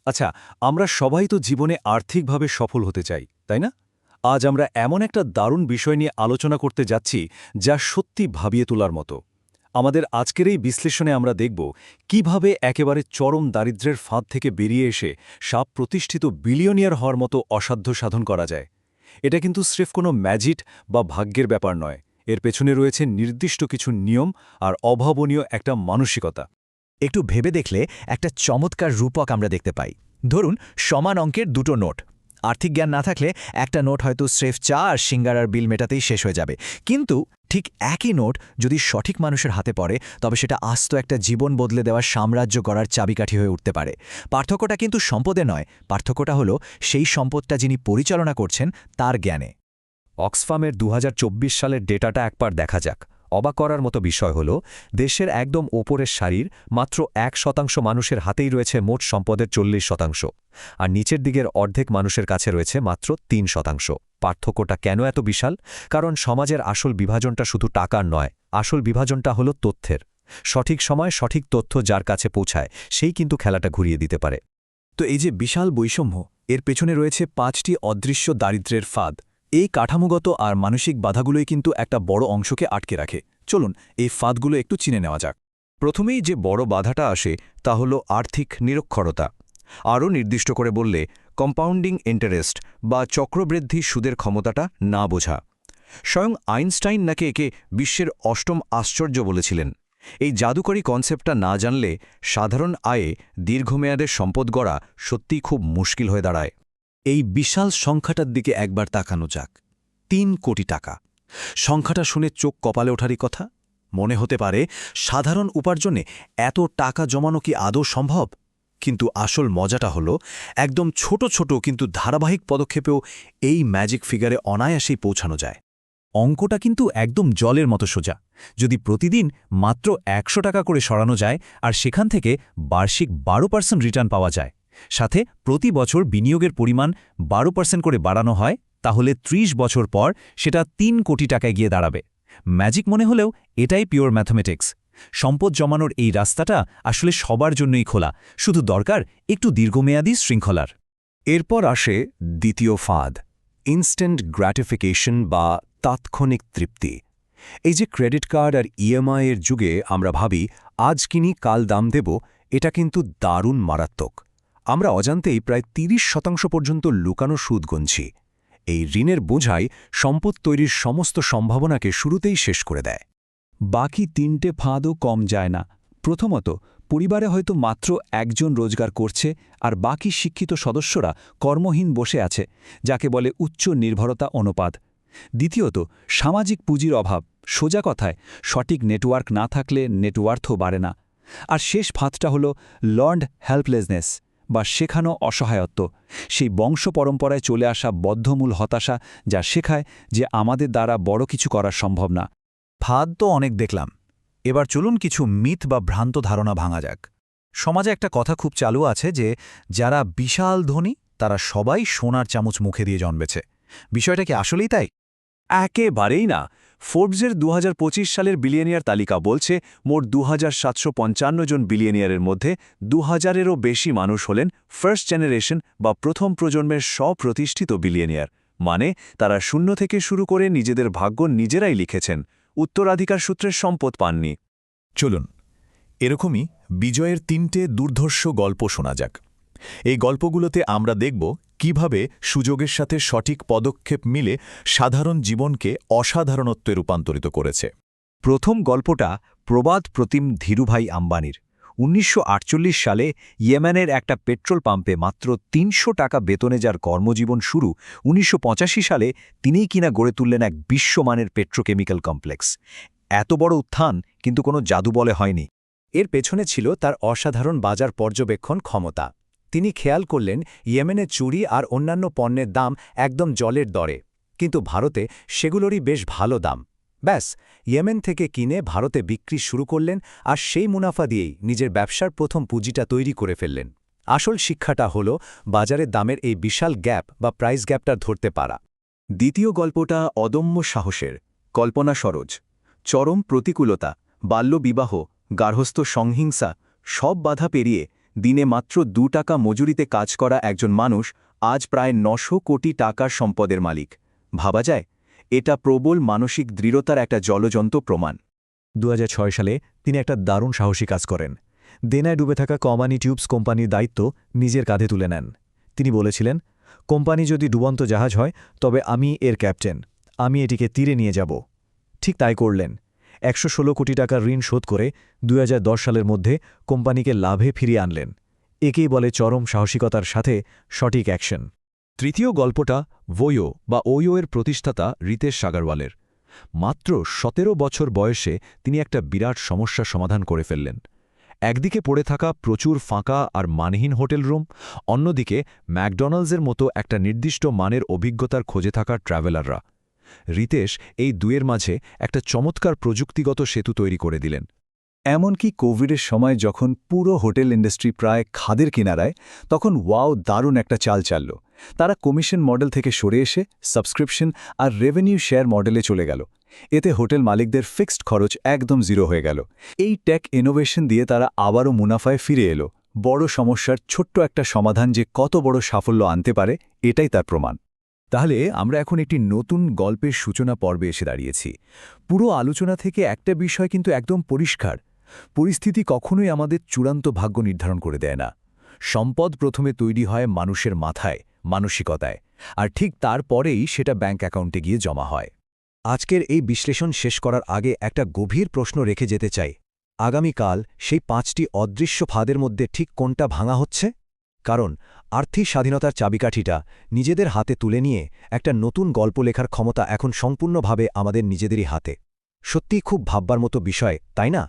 আচ্ছা, আমরা সবাই তো জীবনে আর্থিকভাবে সফল হতে চাই, তাই না? আজ আমরা এমন একটা দারুণ বিষয় নিয়ে আলোচনা করতে যাচ্ছি যা সত্যি ভাবিয়ে তোলার মতো। আমাদের আজকের এই বিশ্লেষণে আমরা দেখব কিভাবে একেবারে চরম দারিদ্র্যের ফাঁদ থেকে বেরিয়ে এসে সাপ প্রতিষ্ঠিত বিলিয়নিয়ার হওয়ার মতো অসাধ্য সাধন করা যায়। এটা কিন্তু স্রেফ কোনো ম্যাজিক বা ভাগ্যের ব্যাপার নয়, এর পেছনে রয়েছে নির্দিষ্ট কিছু নিয়ম আর অভাবনীয় একটা মানসিকতা। একটু ভেবে দেখলে একটা চমৎকার রূপক আমরা দেখতে পাই। ধরুন, সমান অঙ্কের দুটো নোট। আর্থিক জ্ঞান না থাকলে একটা নোট হয়তো স্রেফ চা আর সিঙ্গারার বিল মেটাতেই শেষ হয়ে যাবে, কিন্তু ঠিক একই নোট যদি সঠিক মানুষের হাতে পড়ে তবে সেটা আস্ত একটা জীবন বদলে দেওয়ার সাম্রাজ্য গড়ার চাবিকাঠি হয়ে উঠতে পারে। পার্থক্যটা কিন্তু সম্পদে নয়, পার্থক্যটা হলো সেই সম্পদটা যিনি পরিচালনা করছেন তার জ্ঞানে। অক্সফামের ২০২৪ সালের ডেটাটা একবার দেখা যাক। অবাক করার মতো বিষয় হল, দেশের একদম ওপরের সারির মাত্র ১% মানুষের হাতেই রয়েছে মোট সম্পদের ৪০%, আর নিচের দিকের অর্ধেক মানুষের কাছে রয়েছে মাত্র ৩%। পার্থক্যটা কেন এত বিশাল? কারণ সমাজের আসল বিভাজনটা শুধু টাকার নয়, আসল বিভাজনটা হল তথ্যের। সঠিক সময় সঠিক তথ্য যার কাছে পৌঁছায় সেই কিন্তু খেলাটা ঘুরিয়ে দিতে পারে। তো এই যে বিশাল বৈষম্য, এর পেছনে রয়েছে ৫টি অদৃশ্য দারিদ্র্যের ফাঁদ। এই কাঠামোগত আর মানসিক বাধাগুলোই কিন্তু একটা বড় অংশকে আটকে রাখে। চলুন এই ফাঁদগুলো একটু চিনে নেওয়া যাক। প্রথমেই যে বড় বাধাটা আসে তা হল আর্থিক নিরক্ষরতা। আরও নির্দিষ্ট করে বললে কম্পাউন্ডিং ইন্টারেস্ট বা চক্রবৃদ্ধি সুদের ক্ষমতাটা না বোঝা। স্বয়ং আইনস্টাইন নাকি একে বিশ্বের অষ্টম আশ্চর্য বলেছিলেন। এই জাদুকরী কনসেপ্টটা না জানলে সাধারণ আয়ে দীর্ঘমেয়াদে সম্পদ গড়া সত্যিই খুব মুশকিল হয়ে দাঁড়ায়। এই বিশাল সংখ্যাটার দিকে একবার তাকানো যাক। ৩ কোটি টাকা। সংখ্যাটা শুনে চোখ কপালে ওঠারই কথা। মনে হতে পারে সাধারণ উপার্জনে এত টাকা জমানো কি আদৌ সম্ভব? কিন্তু আসল মজাটা হলো, একদম ছোট ছোট কিন্তু ধারাবাহিক পদক্ষেপেও এই ম্যাজিক ফিগারে অনায়াসেই পৌঁছানো যায়। অঙ্কটা কিন্তু একদম জলের মতো সোজা। যদি প্রতিদিন মাত্র ১০০ টাকা করে সরানো যায় আর সেখান থেকে বার্ষিক ১২% রিটার্ন পাওয়া যায়, সাথে প্রতি বছর বিনিয়োগের পরিমাণ ১২% করে বাড়ানো হয়, তাহলে ৩০ বছর পর সেটা ৩ কোটি টাকায় গিয়ে দাঁড়াবে। ম্যাজিক মনে হলেও এটাই পিওর ম্যাথমেটিক্স। সম্পদ জমানোর এই রাস্তাটা আসলে সবার জন্যই খোলা, শুধু দরকার একটু দীর্ঘমেয়াদী শৃঙ্খলার। এরপর আসে দ্বিতীয় ফাঁদ, ইনস্ট্যান্ট গ্র্যাটিফিকেশন বা তাৎক্ষণিক তৃপ্তি। এই যে ক্রেডিট কার্ড আর ইএমআই এর যুগে আমরা ভাবি আজ কিনি কাল দাম দেব, এটা কিন্তু দারুণ মারাত্মক। আমরা অজান্তেই প্রায় ৩০% পর্যন্ত লুকানো সুদ গুনছি। এই ঋণের বোঝাই সম্পদ তৈরির সমস্ত সম্ভাবনাকে শুরুতেই শেষ করে দেয়। বাকি ৩টে ফাঁদও কম যায় না। প্রথমত, পরিবারে হয়তো মাত্র একজন রোজগার করছে আর বাকি শিক্ষিত সদস্যরা কর্মহীন বসে আছে, যাকে বলে উচ্চ নির্ভরতা অনুপাত। দ্বিতীয়ত, সামাজিক পুঁজির অভাব। সোজা কথায়, সঠিক নেটওয়ার্ক না থাকলে নেটওয়ার্থও বাড়ে না। আর শেষ ফাঁদটা হল লার্নড হেল্পলেসনেস বা শেখানো অসহায়ত্ব, সেই বংশ পরম্পরায় চলে আসা বদ্ধমূল হতাশা যা শেখায় যে আমাদের দ্বারা বড় কিছু করা সম্ভব না। ফাঁদ তো অনেক দেখলাম, এবার চলুন কিছু মিথ বা ভ্রান্ত ধারণা ভাঙা যাক। সমাজে একটা কথা খুব চালু আছে যে যারা বিশাল ধনী তারা সবাই সোনার চামচ মুখে দিয়ে জন্মেছে। বিষয়টা কি আসলেই তাই? একেবারেই না। ফোর্বসের ২০২৫ সালের বিলিয়নিয়ার তালিকা বলছে মোট ২৭৫৫ জন বিলিয়নিয়ারের মধ্যে ২০০০-এরও বেশি মানুষ হলেন ফার্স্ট জেনারেশন বা প্রথম প্রজন্মের স্বপ্রতিষ্ঠিত বিলিয়নিয়ার। মানে তারা শূন্য থেকে শুরু করে নিজেদের ভাগ্য নিজেরাই লিখেছেন, উত্তরাধিকার সূত্রের সম্পদ পাননি। চলুন এরকমই বিজয়ের ৩টে দুর্ধর্ষ গল্প শোনা যাক। এই গল্পগুলোতে আমরা দেখব কিভাবে সুযোগের সাথে সঠিক পদক্ষেপ মিলে সাধারণ জীবনকে অসাধারণত্বে রূপান্তরিত করেছে। প্রথম গল্পটা প্রবাদ প্রতিম ধীরুভাই আম্বানির। ১৯৪৮ সালে ইয়েমেনের একটা পেট্রোল পাম্পে মাত্র ৩০০ টাকা বেতনে যার কর্মজীবন শুরু, ১৯৮৫ সালে তিনিই কিনা গড়ে তুললেন এক বিশ্বমানের পেট্রোকেমিক্যাল কমপ্লেক্স। এত বড় উত্থান কিন্তু কোনো জাদু বলে হয়নি। এর পেছনে ছিল তার অসাধারণ বাজার পর্যবেক্ষণ ক্ষমতা। তিনি খেয়াল করলেন ইয়েমেনে চুরি আর অন্যান্য পণ্যের দাম একদম জলের দরে, কিন্তু ভারতে সেগুলোরই বেশ ভালো দাম। ব্যাস, ইয়েমেন থেকে কিনে ভারতে বিক্রি শুরু করলেন আর সেই মুনাফা দিয়েই নিজের ব্যবসার প্রথম পুঁজিটা তৈরি করে ফেললেন। আসল শিক্ষাটা হল বাজারের দামের এই বিশাল গ্যাপ বা প্রাইস গ্যাপটা ধরতে পারা। দ্বিতীয় গল্পটা অদম্য সাহসের। কল্পনা সরোজ। চরম প্রতিকূলতা, বাল্যবিবাহ, গার্হস্থ্য সংহিংসা সব বাধা পেরিয়ে দিনে মাত্র 2 টাকা মজুরিতে কাজ করা একজন মানুষ আজ প্রায় 900 কোটি টাকার সম্পদের মালিক। ভাবা যায়, এটা প্রবল মানসিক দৃঢ়তার একটা জ্বলজ্বন্ত প্রমাণ। 2006 সালে তিনি একটা দারুণ সাহসী কাজ করেন। দেনায় ডুবে থাকা কমানি টিউবস কোম্পানির দায়িত্ব নিজের কাঁধে তুলে নেন। তিনি বলেছিলেন, কোম্পানি যদি ডুবন্ত জাহাজ হয় তবে আমি এর ক্যাপ্টেন, আমি এটিকে তীরে নিয়ে যাব। ঠিক তাই করলেন। 116 কোটি টাকার ঋণ শোধ করে 2010 সালের মধ্যে কোম্পানিকে লাভে ফিরিয়ে আনলেন। একেই বলে চরম সাহসিকতার সাথে সঠিক অ্যাকশন। তৃতীয় গল্পটা ওয়ো বা ওয়ো এর প্রতিষ্ঠাতা রিতেশ সাগরওয়ালের। মাত্র 17 বছর বয়সে তিনি একটা বিরাট সমস্যার সমাধান করে ফেললেন। একদিকে পড়ে থাকা প্রচুর ফাঁকা আর মানহীন হোটেল রুম, অন্যদিকে ম্যাকডোনাল্ডসের মতো একটা নির্দিষ্ট মানের অভিজ্ঞতার খোঁজে থাকা ট্র্যাভেলাররা। রিতেশ এই দুয়ের মাঝে একটা চমৎকার প্রযুক্তিগত সেতু তৈরি করে দিলেন। এমনকি কোভিডের সময় যখন পুরো হোটেল ইন্ডাস্ট্রি প্রায় খাদের কিনারায়, তখন ওয়াও দারুণ একটা চাল চালল। তারা কমিশন মডেল থেকে সরে এসে সাবস্ক্রিপশন আর রেভিনিউ শেয়ার মডেলে চলে গেল। এতে হোটেল মালিকদের ফিক্সড খরচ একদম জিরো হয়ে গেল। এই টেক ইনোভেশন দিয়ে তারা আবারও মুনাফায় ফিরে এলো। বড় সমস্যার ছোট্ট একটা সমাধান যে কত বড় সাফল্য আনতে পারে, এটাই তার প্রমাণ। তাহলে আমরা এখন একটি নতুন গল্পের সূচনা পর্বে এসে দাঁড়িয়েছি। পুরো আলোচনা থেকে একটা বিষয় কিন্তু একদম পরিষ্কার: পরিস্থিতি কখনোই আমাদের চূড়ান্ত ভাগ্য নির্ধারণ করে দেয় না। সম্পদ প্রথমে তৈরি হয় মানুষের মাথায়, মানসিকতায়, আর ঠিক তারপরেই সেটা ব্যাংক অ্যাকাউন্টে গিয়ে জমা হয়। আজকের এই বিশ্লেষণ শেষ করার আগে একটা গভীর প্রশ্ন রেখে যেতে চাই। আগামীকাল সেই 5টি অদৃশ্য ফাঁদের মধ্যে ঠিক কোনটা ভাঙা হচ্ছে? কারণ আর্থিক স্বাধীনতার চাবিকাঠিটা নিজেদের হাতে তুলে নিয়ে একটা নতুন গল্প লেখার ক্ষমতা এখন সম্পূর্ণভাবে আমাদের নিজেদেরই হাতে। সত্যিই খুব ভাববার মতো বিষয়, তাই না?